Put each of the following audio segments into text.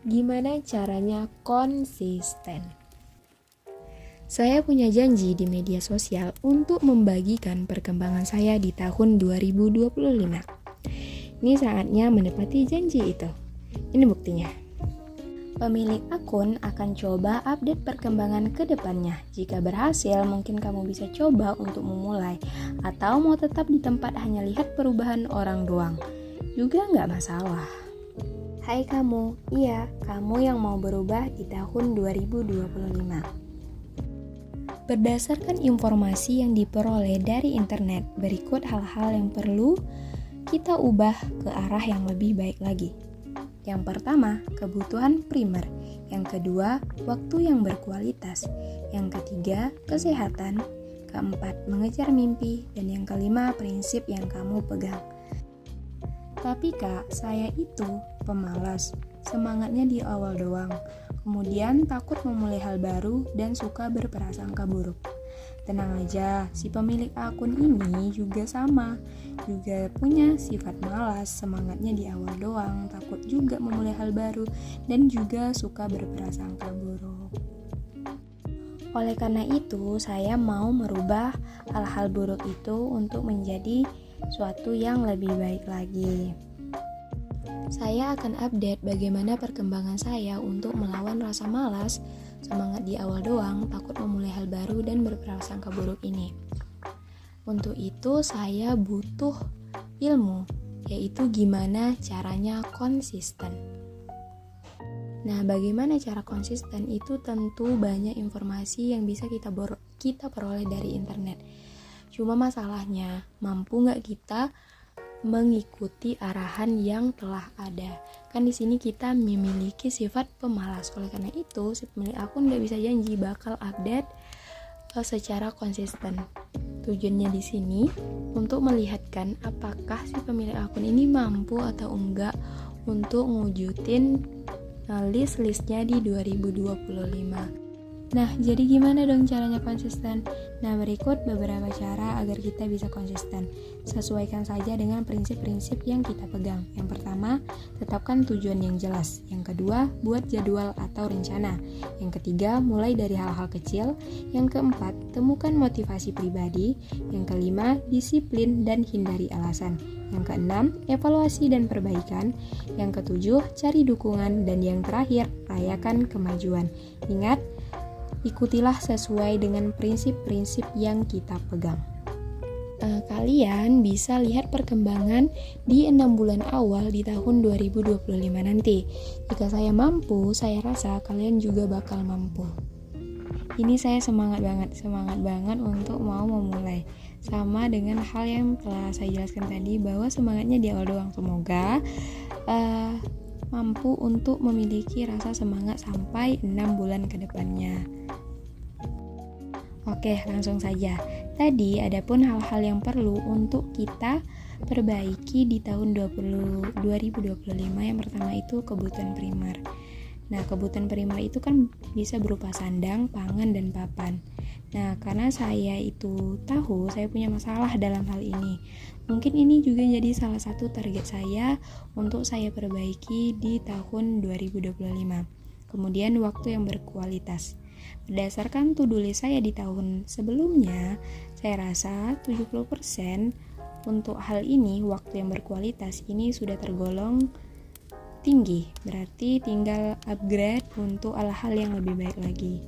Gimana caranya konsisten? Saya punya janji di media sosial untuk membagikan perkembangan saya di tahun 2025. Ini saatnya menepati janji itu. Ini buktinya. Pemilik akun akan coba update perkembangan ke depannya. Jika berhasil, mungkin kamu bisa coba untuk memulai. Atau mau tetap di tempat hanya lihat perubahan orang doang. Juga nggak masalah. Hai kamu, iya, kamu yang mau berubah di tahun 2025. Berdasarkan informasi yang diperoleh dari internet, berikut hal-hal yang perlu kita ubah ke arah yang lebih baik lagi. Yang pertama, kebutuhan primer. Yang kedua, waktu yang berkualitas. Yang ketiga, kesehatan. Keempat, mengejar mimpi. Dan yang kelima, prinsip yang kamu pegang. Tapi kak, saya itu pemalas, semangatnya di awal doang. Kemudian takut memulai hal baru dan suka berprasangka buruk. Tenang aja, si pemilik akun ini juga sama. Juga punya sifat malas, semangatnya di awal doang, takut juga memulai hal baru, dan juga suka berprasangka buruk. Oleh karena itu, saya mau merubah hal-hal buruk itu untuk menjadi suatu yang lebih baik lagi. Saya akan update bagaimana perkembangan saya untuk melawan rasa malas, semangat di awal doang, takut memulai hal baru, dan berprasangka buruk ini. Untuk itu saya butuh ilmu, yaitu gimana caranya konsisten. Nah, bagaimana cara konsisten itu tentu banyak informasi yang bisa kita peroleh dari internet. Cuma masalahnya, mampu nggak kita mengikuti arahan yang telah ada? Kan di sini kita memiliki sifat pemalas. Oleh karena itu, si pemilik akun nggak bisa janji bakal update secara konsisten. Tujuannya di sini untuk melihatkan apakah si pemilik akun ini mampu atau enggak untuk ngewujudin list-listnya di 2025. Nah, jadi gimana dong caranya konsisten? Nah, berikut beberapa cara agar kita bisa konsisten. Sesuaikan saja dengan prinsip-prinsip yang kita pegang. Yang pertama, tetapkan tujuan yang jelas. Yang kedua, buat jadwal atau rencana. Yang ketiga, mulai dari hal-hal kecil. Yang keempat, temukan motivasi pribadi. Yang kelima, disiplin dan hindari alasan. Yang keenam, evaluasi dan perbaikan. Yang ketujuh, cari dukungan. Dan yang terakhir, rayakan kemajuan. Ingat, ikutilah sesuai dengan prinsip-prinsip yang kita pegang. Kalian bisa lihat perkembangan di 6 bulan awal di tahun 2025 nanti. Jika saya mampu, saya rasa kalian juga bakal mampu. Ini saya semangat banget untuk mau memulai. Sama dengan hal yang telah saya jelaskan tadi, bahwa semangatnya di awal doang. Semoga mampu untuk memiliki rasa semangat sampai 6 bulan ke depannya. Oke, langsung saja. Tadi adapun hal-hal yang perlu untuk kita perbaiki di tahun 2025. Yang pertama itu kebutuhan primer. Nah, kebutuhan primer itu kan bisa berupa sandang, pangan, dan papan. Nah, karena saya itu tahu saya punya masalah dalam hal ini. Mungkin ini juga jadi salah satu target saya untuk saya perbaiki di tahun 2025. Kemudian waktu yang berkualitas. Berdasarkan to-do list saya di tahun sebelumnya, saya rasa 70% untuk hal ini, waktu yang berkualitas ini sudah tergolong tinggi. Berarti tinggal upgrade untuk hal-hal yang lebih baik lagi.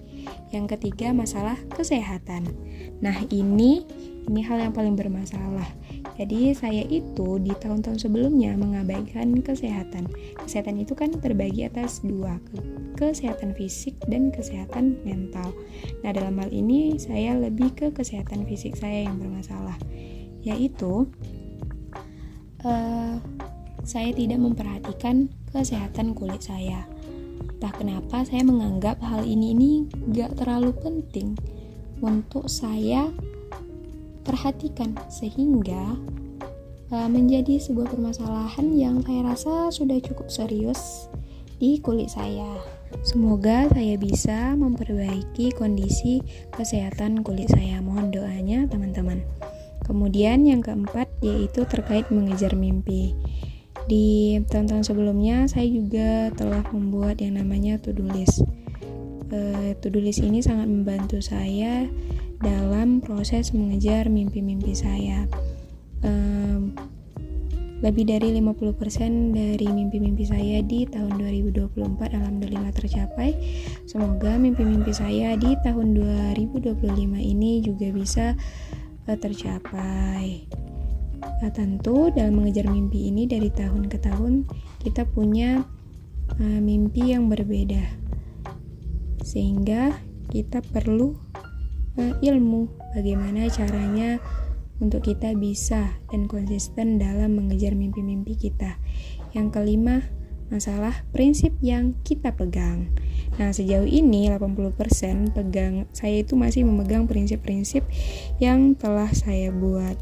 Yang ketiga, masalah kesehatan. Nah, ini hal yang paling bermasalah. Jadi saya itu di tahun-tahun sebelumnya mengabaikan kesehatan. Kesehatan itu kan terbagi atas dua, kesehatan fisik dan kesehatan mental. Nah, dalam hal ini saya lebih ke kesehatan fisik saya yang bermasalah, yaitu saya tidak memperhatikan kesehatan kulit saya. Entah kenapa saya menganggap hal ini gak terlalu penting untuk saya perhatikan, sehingga menjadi sebuah permasalahan yang saya rasa sudah cukup serius di kulit saya. Semoga saya bisa memperbaiki kondisi kesehatan kulit saya. Mohon doanya teman-teman. Kemudian yang keempat yaitu terkait mengejar mimpi. Di tahun-tahun sebelumnya saya juga telah membuat yang namanya to-do list. To-do list ini sangat membantu saya dalam proses mengejar mimpi-mimpi saya. Lebih dari 50% dari mimpi-mimpi saya di tahun 2024 alhamdulillah tercapai. Semoga mimpi-mimpi saya di tahun 2025 ini juga bisa tercapai. Tentu dalam mengejar mimpi ini dari tahun ke tahun kita punya mimpi yang berbeda, sehingga kita perlu ilmu bagaimana caranya untuk kita bisa dan konsisten dalam mengejar mimpi-mimpi kita. Yang kelima, masalah prinsip yang kita pegang. Nah, sejauh ini 80% saya itu masih memegang prinsip-prinsip yang telah saya buat.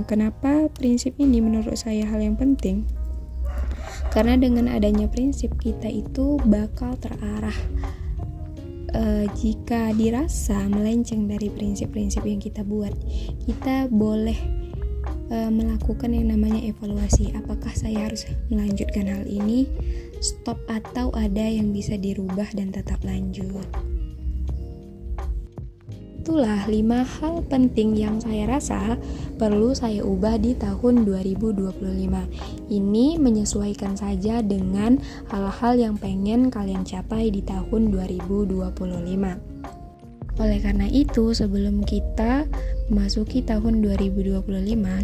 Kenapa prinsip ini menurut saya hal yang penting? Karena dengan adanya prinsip kita itu bakal terarah. Jika dirasa melenceng dari prinsip-prinsip yang kita buat, kita boleh melakukan yang namanya evaluasi. Apakah saya harus melanjutkan hal ini, stop, atau ada yang bisa dirubah dan tetap lanjut. Itulah 5 hal penting yang saya rasa perlu saya ubah di tahun 2025. Ini menyesuaikan saja dengan hal-hal yang pengen kalian capai di tahun 2025. Oleh karena itu, sebelum kita memasuki tahun 2025,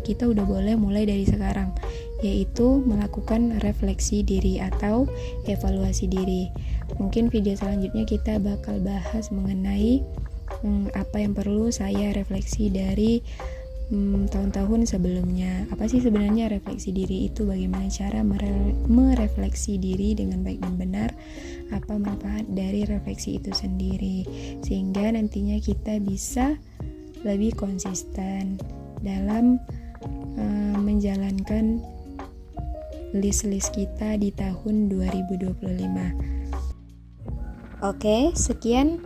kita udah boleh mulai dari sekarang, yaitu melakukan refleksi diri atau evaluasi diri. Mungkin video selanjutnya kita bakal bahas mengenai apa yang perlu saya refleksi dari tahun-tahun sebelumnya. Apa sih sebenarnya refleksi diri itu? Bagaimana cara merefleksi diri dengan baik dan benar? Apa manfaat dari refleksi itu sendiri? Sehingga nantinya kita bisa lebih konsisten dalam menjalankan list-list kita di tahun 2025. Oke, sekian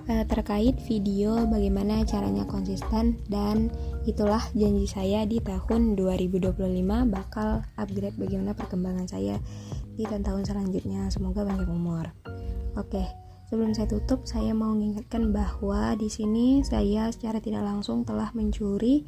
terkait video bagaimana caranya konsisten, dan itulah janji saya di tahun 2025 bakal upgrade bagaimana perkembangan saya di tahun-tahun selanjutnya. Semoga banyak umur. Oke, sebelum saya tutup, saya mau mengingatkan bahwa di sini saya secara tidak langsung telah mencuri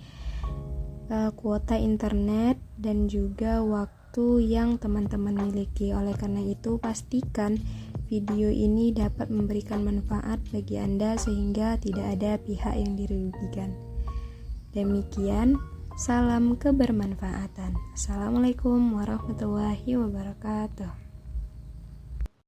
kuota internet dan juga waktu yang teman-teman miliki. Oleh karena itu, pastikan video ini dapat memberikan manfaat bagi Anda sehingga tidak ada pihak yang dirugikan. Demikian, salam kebermanfaatan. Assalamualaikum warahmatullahi wabarakatuh.